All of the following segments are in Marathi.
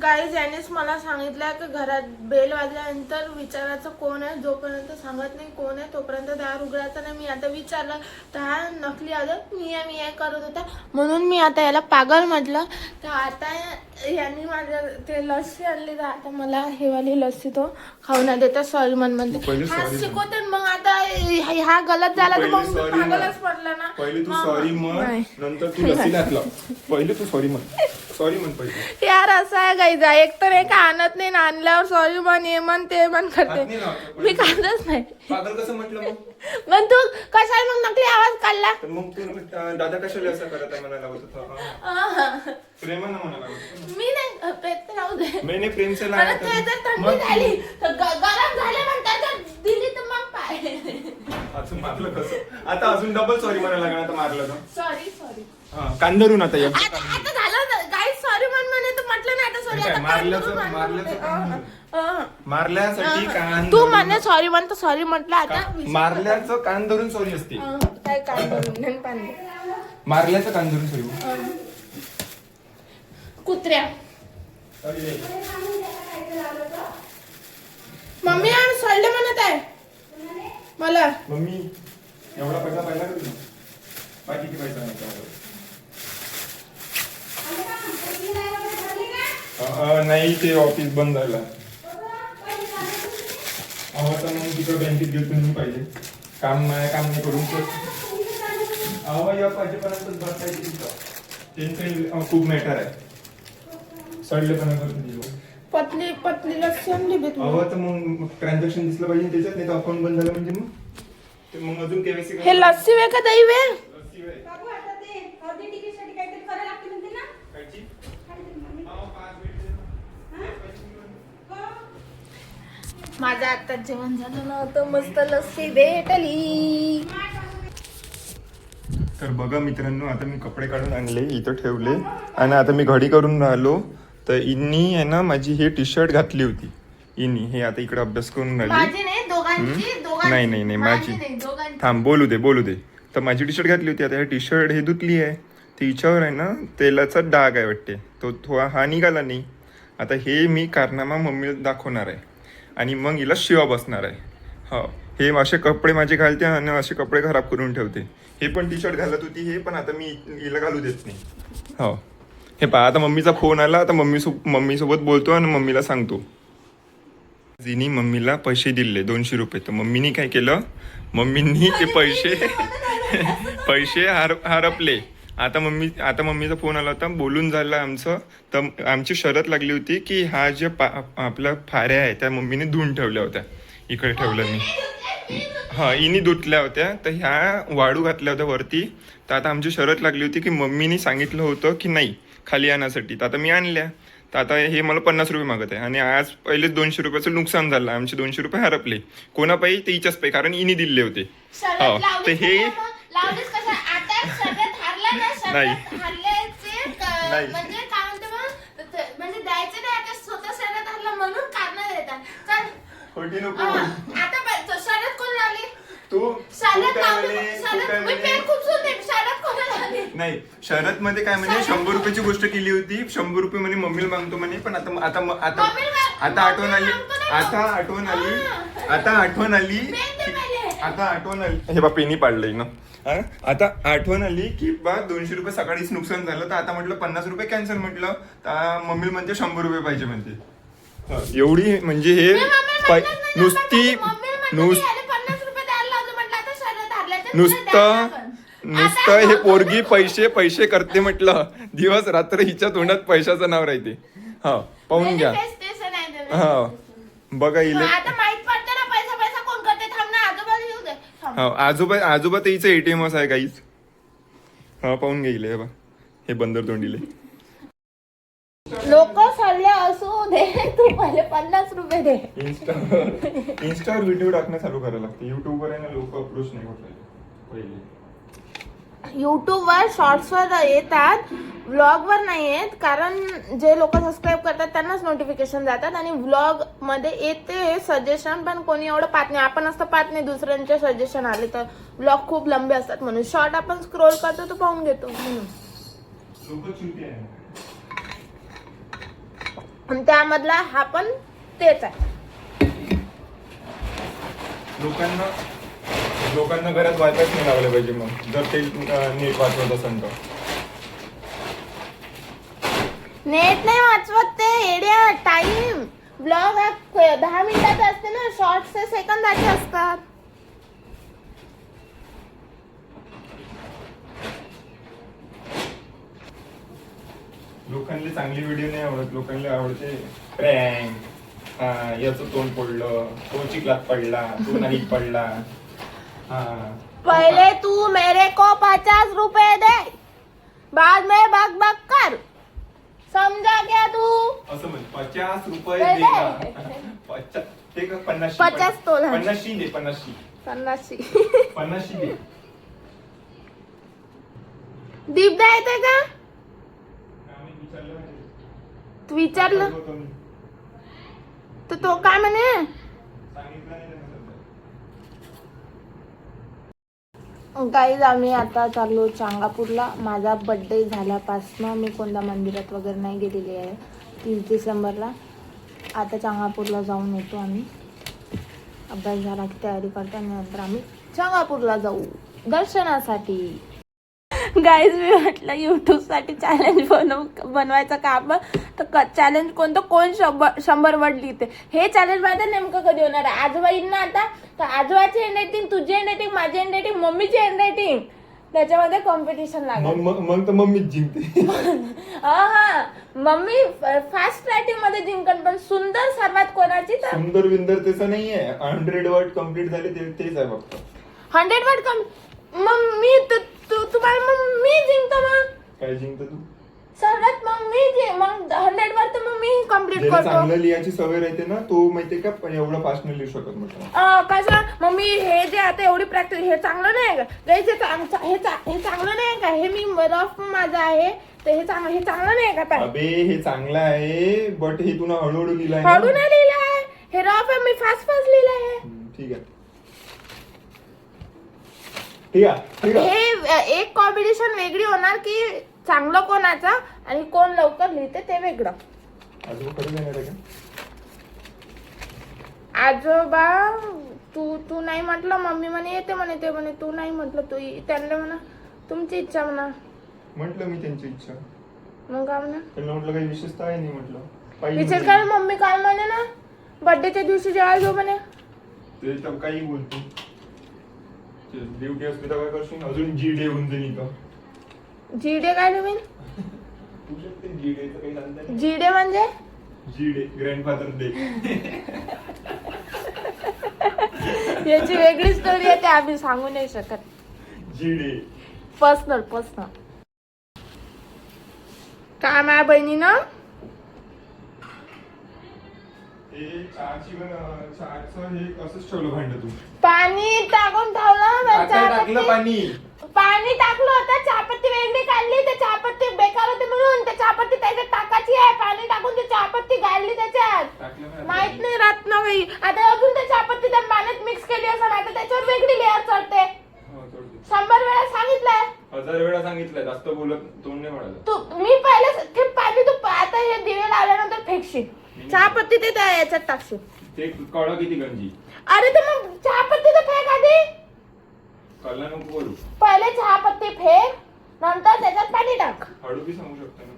गाईज यानेच मला सांगितलं की घरात बेल वाजल्यानंतर विचारायचं कोण आहे, जोपर्यंत सांगत नाही कोण आहे तोपर्यंत दार उघडायचं नाही. मी आता विचारलं तर हा नकली आदत मी आहे करत होता, म्हणून मी आता याला पागल म्हटलं. तर आता यांनी माझ्या ते लस्सी आणली, तर आता मला हे वाली लस्सी तो खाऊ नाही देता. सॉरी म्हणते हा शिकवते. मग आता हा गलत झाला तर मग पागलच पडला ना. पहिले तू सॉरी म्हण, नंतर तू लस्सी घातला. पहिले तू सॉरी म्हण, सॉरी म्हण पहिले. यार असं आहे गाईजा, एक तर एक आणत नाही, आणल्यावर सॉरी म्हण हे म्हण ते म्हण करते. मी काढतच नाही. पागल कसं म्हटलं मग तू कशाला मग नकली आवाज काढला? मग तू दादा कशाला असं करत आहे म्हणायला लागत होता. प्रेमानं म्हणायला लागत. मी नाही प्रेम राहू दे. मी नाही प्रेम से जर थंडी झाली गरम झाले म्हणतात दिली तर मग पाय अजून मारलं कसं? आता अजून डबल सॉरी म्हणायला लागणार. आता मारलं तर सॉरी सॉरी कांदरून आता आता झालं गाईस. सॉरी म्हणे तर म्हटलं ना आता सॉरी. मारल्यासाठी कान तू म्हणे सॉरी म्हणतो सॉरी म्हटलं. आता मारल्याचं कान धरून सॉरी असते. काय कान धरून पाणी मारल्याचं कान धरून सॉरी. कुत्र्या मम्मी आम्ही सॉरी म्हणत आहे मला. मम्मी एवढा पैसा पाहिला का तुला? बाकी किती पैसा नाही ते ऑफिस बंद झालं. तर मग तिकडे बँकेत गेलो तुम्ही पाहिजे. काम नाही करून या पाहिजेपर्यंत बसायची तिथं. त्यांचं खूप मॅटर आहे. सडलेपणा करतो पतली पतलीला समली भेट. तर मग ट्रान्झॅक्शन दिसलं पाहिजे त्याच्यात, नाही तर अकाउंट बंद झालं म्हणजे मग अजून केवायसी. हे लस्सी वे का दही वे? माझं आता जेवण झालं नव्हतं, मस्त लस्सी भेटली. तर बघा मित्रांनो, आता मी कपडे काढून आणले, इथं ठेवले आणि आता मी घडी करून राहिलो. तर इन्नी आहे ना माझी हे टी शर्ट घातली होती. इन्नी हे आता इकडे अभ्यास करून राहिली. नाही माझी. थांब बोलू दे. तर माझी टी शर्ट घातली होती. आता हे टी शर्ट हे धुतली आहे. तिच्यावर आहे ना तेलाचा डाग आहे वाटते, तो थोडा हा निघाला नाही. आता हे मी कारनामा मम्मीला दाखवणार आहे आणि मग हिला शिवा बसणार आहे. हो, हे असे कपडे माझे घालते आणि असे कपडे खराब करून ठेवते. हे पण टी शर्ट घालत होती हे पण, आता मी हिला घालू देत नाही. हो हे पहा, आता मम्मीचा फोन आला. आता मम्मीसोबत बोलतो आणि मम्मीला सांगतो. जिनी मम्मीला पैसे दिले 200 रुपये. तर मम्मीनी काय केलं, मम्मींनी ते पैसे हरपले. आता मम्मीचा फोन आला होता, बोलून झालं आमचं. तर आमची शरत लागली होती की हा जे आपल्या फाऱ्या आहे त्या मम्मीने धुवून ठेवल्या होत्या. इकडे ठेवलं मी. इनी धुतल्या होत्या. तर ह्या वाळू घातल्या होत्या वरती. तर आता आमची शरत लागली होती की मम्मीनी सांगितलं होतं की नाही खाली आणण्यासाठी. तर आता मी आणल्या. तर आता हे मला 50 रुपये मागत आहे आणि आज पहिलेच 200 रुपयाचं नुकसान झालं. आमचे 200 रुपये हरपले. कोणापायी ते हिच्याच पायी, कारण इनी दिले होते. हो तर हे नाही खोटी नको. नाही शरद मध्ये काय म्हणे 100 रुपयाची गोष्ट केली होती. 100 रुपये म्हणे मम्मीला मागतो म्हणे. पण आता आठवण आली. हे बा पेनी पाडलंय ना. आता आठवण आली की बा 200 रुपये सकाळीच नुकसान झालं. तर आता म्हटलं 50 रुपये कॅन्सल म्हटलं. मम्मी म्हणते 100 रुपये पाहिजे म्हणते. एवढी म्हणजे हे नुसतं हे पोरगी पैसे करते म्हटलं. दिवस रात्र हिच्या तोंडात पैशाचं नाव राहते. हा पाहून घ्या. हा बघा इले. आजोबा तर हिचं ATM आहे काहीच. हा पाहून घ्या बा हे बंदर तोंडीले. लोक सल्ले असू दे, तू पहिले 50 रुपये दे. इंस्टावर व्हिडिओ टाकणं चालू करायला लागते. युट्यूबवर आहे ना लोक अप्रोच नाही होत पहिले. युट्यूबवर शॉर्ट्सवर येतात व्लॉग वर नाही येत, कारण जे लोक सबस्क्राईब करतात त्यांनाच नोटिफिकेशन जातात आणि व्लॉग मध्ये येते सजेशन, पण कोणी एवढं पाहत नाही. आपण असं पाहत नाही, दुसऱ्यांचे सजेशन आले तर. व्लॉग खूप लंबे असतात म्हणून. शॉर्ट आपण स्क्रोल करतो तो पाहून घेतो म्हणून. आणि त्यामधला हा पण तेच आहे. लोकांना घरात वायफाय नाही लावलं पाहिजे. मग जर ते नेट वाचवत असेल तर नेट नाही वाचवत ते एरिया. टाइम ब्लॉग 10 मिनिटाचा असते ना, शॉर्ट्स सेकंदाचे असतात. लोकांना चांगली व्हिडिओ नाही आवडत. लोकांना आवडते प्रँक. याचं तोंड पडलं, तो चिखलात पडला, तो नाही पडला. पहले तू मेरे को 50 रुपए दे, बाद में बक बक कर. समझा क्या तू? असं म्हण 50 रुपये दे ना. 50 तोला. 50 दे. 50 दे. दीपदा येते का? तू विचारलं तर तो काय म्हणे? गाईज आम्ही आता चाललो चांगापूरला. माझा बर्थडे झाल्यापासनं मी कोणत्या मंदिरात वगैरे नाही गेलेली आहे. 30 डिसेंबरला आता चांगापूरला जाऊन येतो आम्ही. अभ्यास झाला की तयारी करतो आणि नंतर आम्ही चांगापूरला जाऊ दर्शनासाठी. गाईज मी म्हटलं यूट्यूबसाठी चॅलेंज बनवायचं काम. तर चॅलेंज कोणतं, कोण 100 वर्ड लिहिते. हे चॅलेंज माहिती नेमकं कधी होणार आहे? आजोबा येईल ना आता, तर आजोबाची हँडरायटिंग, तुझी हँडरायटिंग, माझी हँडरायटिंग, मम्मीची हँडरायटिंग, त्याच्यामध्ये कॉम्पिटिशन लागेल. मग तर मम्मीच जिंकते. हा मम्मी फास्ट रायटिंग मध्ये जिंकन, पण सुंदर सर्वात कोणाची? तर सुंदर विंदर तसं नाहीये. 100 वर्ड कम्प्लीट झाले तेच आहे फक्त. 100 वर्ड मग मी तुम्हाला मग मी जिंकतो. मग काय जिंकतो तू? सर्वात मग मग 100 वर तर मग मी कम्प्लीट करतो. चांगलं लिहायची सवय राहते ना, तो माहितीये का एवढं फास्ट नाही लिहू शकत म्हटलं. कसं मग मी हे जे आता एवढी प्रॅक्टिस, हे चांगलं नाही का? हे चांगलं नाही का? हे मी रफ माझं आहे तर हे चांगलं नाही का? अबे हे चांगलं आहे, बट हे तुला हळूहळू लिहिलंय. हळू नाही लिहिलंय, हे रफ आहे. मी फास्ट लिहिलंय. ठीक आहे. हे एक कॉम्पिटिशन वेगळी होणार की चांगलं कोणाचं आणि कोण लवकर लिहिते ते वेगळं. आजोबा तू नाही म्हटलं, मम्मी म्हणे येते म्हणे, ते म्हणे तू नाही म्हटलं, तू त्यांना म्हणा तुमची इच्छा म्हणा. म्हटलं मी त्यांची इच्छा. मग काय म्हणा? त्यांना म्हटलं काही विशेषता आहे नाही. म्हटलं विशेष काय? मम्मी काय म्हणे ना, बर्थडेच्या दिवशी जेवायला जाऊ म्हणे. ते काही बोलतो. ड्युटी असली तर काय करशील? अजून जी डे होऊन जाईल का? जी डे काय नवीन? जी डे काही सांगता. जी डे म्हणजे जी डे ग्रँडफादर डे. याची वेगळी स्टोरी आहे, ते आम्ही सांगू नाही शकत. जी डे पर्सनल. काय माझ्या बहिणीनं चहाचं हे असंच ठेवलं भांड तू. पाणी टाकून ठेवलं. टाकलं पाणी टाकलं होतं, चहापत्ती वेगळी काढली. ते चहापत्ती बेकार होते म्हणून ते चहापत्ती त्याच्यात टाकायची आहे. पाणी टाकून ती चहापत्ती गाळली त्याच्यात. माहित नाही राहत ना काही. आता अजून ते चहापत्ती त्या पाण्यात मिक्स केली असं, आता त्याच्यावर वेगळी लेअर चढते. 100 वेळा सांगितलंय. 1000 वेळा सांगितलंय. जास्त बोलत तोंड नाही म्हणाला. मी पहिले ते पाणी तू आता हे दिवे लावल्यानंतर फेकशील. चहापत्ती ते त्या याच्यात टाकशील. ते कळलं किती गंजी. अरे तर मग चहापत्ती तर फेक आधी. कळलं नको बोलू. पहिले चहापत्ती फेक, नंतर त्याच्यात पाणी टाक. हळू बी सांगू शकता ना.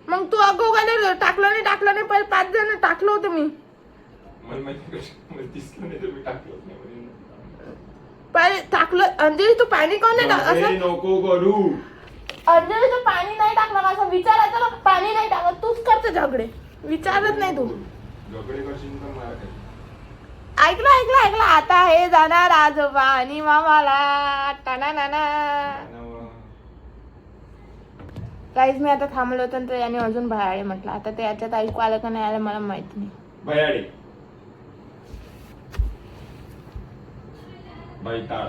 मग तू अगोदर टाकलं नाही पहिले 5 जण टाकलं होतं मी. मला माहिती मला दिसलं नाही तर मी टाकलं नाही. पहिले टाकलं. अंजली तू पाणी कोण नाही टाकलं? नको करू. अंजली तू पाणी नाही टाकलं का असं विचारायचं ना. पाणी नाही टाकलं, तूच करते झगडे. विचारत नाही तू. झगडे करशील तर मला काय. ऐकलं. आता हे जाणार आजोबा आणि मामाला. काहीच मी आता थांबलो होतो तर याने अजून भयाळे म्हटलं. आता ते याच्यात ऐकू आलं का नाही आलं मला माहित नाही. भयाळे बैताळ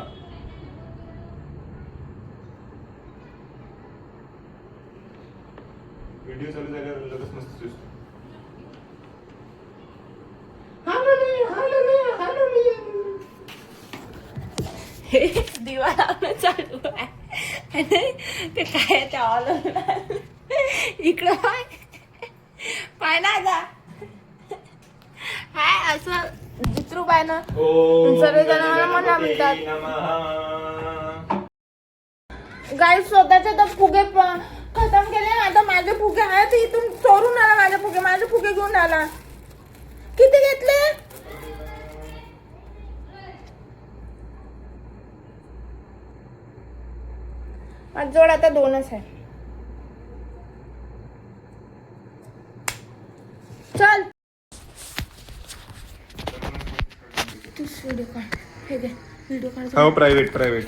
व्हिडिओ चालू झाल्यावर लगेच मस्त दिसतो. हे दिवा लावणं चालू आहे आणि ते काय ते ऑल इकडं पाय ना आता हाय असं जित्रू पाय ना सर्वजण मला म्हणा म्हणतात. गाई स्वतःचे तर फुगे खतम केले. आता माझे फुगे आहेत इथून चोरून आला. माझे फुगे घेऊन आला. किती घेतले? माझ्याजवळ आता 2च आहे. चल तू व्हिडिओ काढ. हे घे व्हिडिओ काढ. हो प्रायव्हेट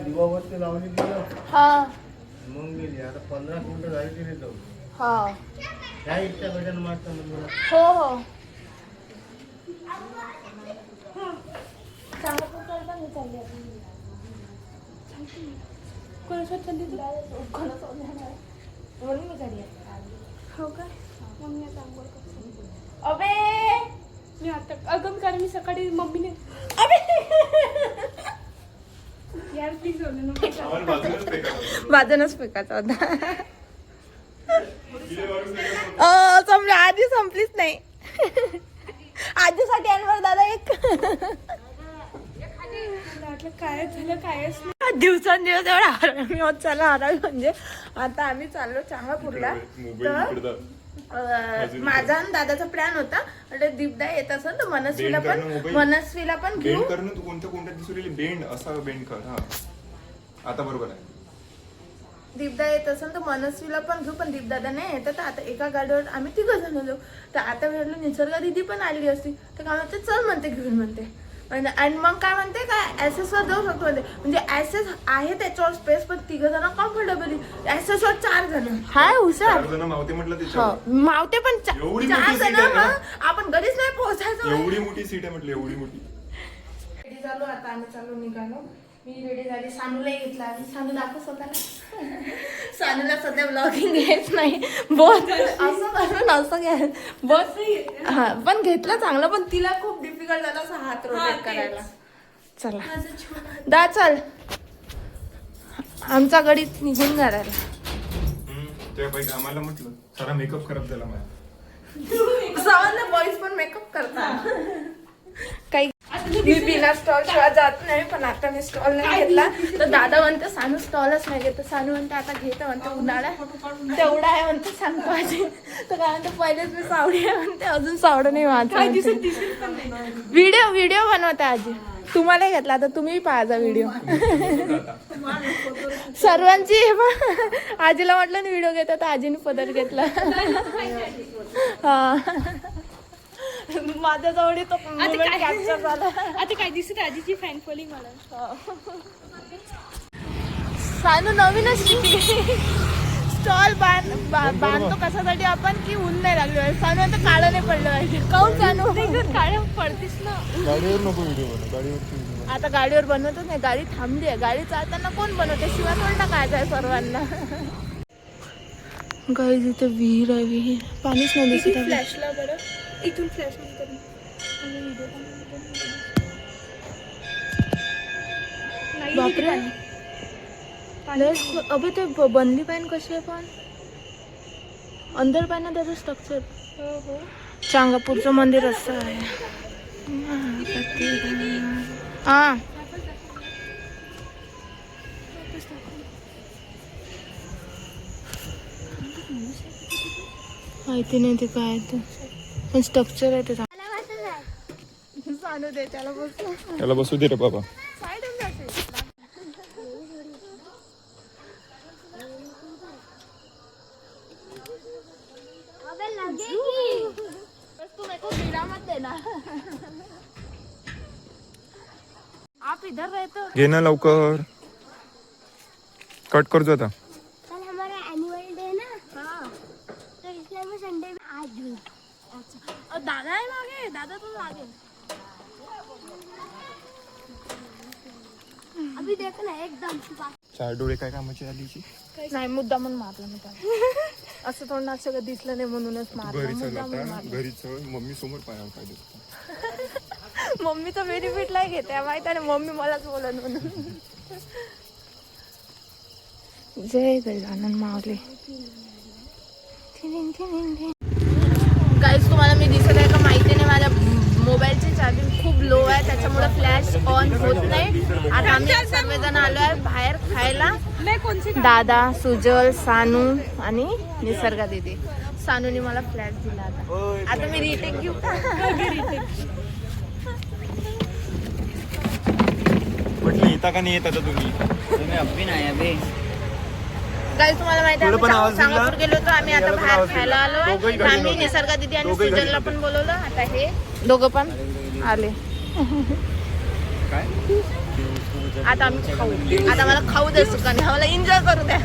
दिवाबत्ती लावली गेलं हा मग गेली. आता 15 मिनिटं झाली तरी जाऊ. हा काय इच्छा गजान मारता मंदिरात. हो हो अबे मी आता अगं कारण मी सकाळी मम्मीने अबे यार प्लीज बोलू नको. माझ्यानच फेकायचा होता. समजा आधी संपलीच नाही. आजीसाठी आणवर दादा एक. मला वाटलं काय झालं कायच नाही. दिवसेंदिवस एवढा आरामी होत चालला. आरामी म्हणजे आता आम्ही चाललो चांगापूरला. तर माझा आणि दादाचा प्लॅन होता. दीपदा येत असेल तर मनस्वीला पण घेऊ. बेंड करणं. तू कोणत्या दिसू बेंड असा बेंड कर. हा आता बरोबर आहे. दीपदा येत असेल तर मनस्वीला पण घेऊ. पण दीपदादा नाही येतं तर आता एका गाडीवर आम्ही 3 जण जाऊ. तर आता वेळेला निसर्गा दिदी पण आली असती तर काय म्हणते चल म्हणते घेऊन म्हणते. आणि मग काय म्हणते काय एसएस वर जाऊ शकतो म्हणते. म्हणजे एसएस आहे त्याच्यावर स्पेस पण 3 जण कम्फर्टेबली. एसएस वर 4 जण हाय हुशार. 4 जण मावते म्हटलं त्याच्यावर. मावते पण एवढी 4 मोठी जण. seat आहे ना? आपण घरीच नाही पोहोचायचं. एवढी मोठी सीट आहे म्हटलं. एवढी मोठी. रेडी झालो आता आम्ही चालू निघालो. मी रेडी झाली. सानूलाही घेतला. आणि सानू दाखव स्वतःला. सानूला सध्या ब्लॉगिंग येत नाही. बहुत असं करून असं घ्या बस. हा पण घेतला चांगलं. पण तिला खूप डिफिकल्ट झाला असं हात रोटेट करायला. चला दा चल. आमचा गडीत निघून जायला. तेव्हा बाई आम्हाला म्हटलं सारा मेकअप खराब झाला माझा. सर्वांना बॉईज पण मेकअप करतात. काही मी बिना स्टॉल शिवाय जात नाही. पण आता मी स्टॉल नाही घेतला तर दादा म्हणते सानू स्टॉलच नाही घेत. सानू म्हणते आता घेतं म्हणते. उन्हाळा तेवढा आहे म्हणते सांगतो आजी. तर काय म्हणते पहिलेच मी सावडी आहे म्हणते. अजून सावडं नाही माझं. व्हिडिओ बनवते आजी. तुम्हाला घेतला आता तुम्ही पाहायचा व्हिडिओ. सर्वांची आजीला म्हटलं ना व्हिडिओ घेतात तर आजीने पदर घेतला. हा माझ्या जवळ तो कॅप्चर झाला. आता काय दिसत आजीची फॅन फॉलोइंग मला. सानू नवीनच शिकली. स्टॉल बांधतो कशासाठी आपण की ऊन नाही लागलो. सानू आता काळं नाही पडलं पाहिजे. काऊन सानू काळ्या पडतीस ना. गाडीवर नको व्हिडिओ बनव. गाडीवर आता गाडीवर बनवतच नाही. गाडी थांबली आहे. गाडी चालताना कोण बनवते. शिवाय थोडं काय आहे सर्वांना. गाईज इथे विहीर आहे. विहीर पाणीच नाही दिसत. फ्लॅशला बरं इथून फ्लॅश करून बापरे अबे ते बनली पाहिजे कशी आहे. पण अंदर पाहिजे त्याचं स्ट्रक्चर. चांगापूरचं मंदिर असं आहे. हा माहिती नाही ते काय ते. पण स्ट्रक्चर आहे ते. सांगू दे त्याला बसू. त्याला बसू दे रे बाबा. साईडून जाते. तू मेरे को गिरा मत देना. आप इधर रहते हो. घे ना लवकर. कट करतो आता. कल हमारा एनुअल डे ना. हाँ तो इसलिए मैं संडे में आज दादा आहे मागे, दादा तू मागे. अभी देख ना एकदम छुपा. चार डोळे काय कामाची आलीची. नाही मुद्दा म्हणून मारलं मी त्याला. असं तोंडात सगळं दिसलं नाही म्हणूनच मारलं. घरी चल मुद्दामून आता, मारलं. घरी चल. मम्मी समोर पायावर काय देतो. मम्मी तर बेनिफिट नाही घेते माहित आहे. मम्मी मलाच बोलत म्हणून. जय गजानन माऊली. गाईस तुम्हाला मी दिसत आहे का माहिती नाही, माझ्या मोबाईलची चार्जिंग खूप लो आहे त्याच्यामुळे फ्लॅश ऑन होत नाही. आता आम्ही सर्वजण आलो आहे बाहेर खायला. दादा, सुजल, सानू आणि निसर्गा दीदी. सानूने मला फ्लॅश दिला. आता मी रिटेक घेऊ का? म्हटलं येता का नाही येत आता तुम्ही. गाईस तुम्हाला माहिती आहे आम्ही सांगापूर गेलो होतो. आम्ही आता बाहेर खायला आलो आहे. आम्ही निसर्गा दीदी आणि सुजलला पण बोलवलं. आता हे दोघं पण आले. काय आता आम्ही खाऊ. आता मला खाऊ दे सुखाने, मला एन्जॉय करू द्या.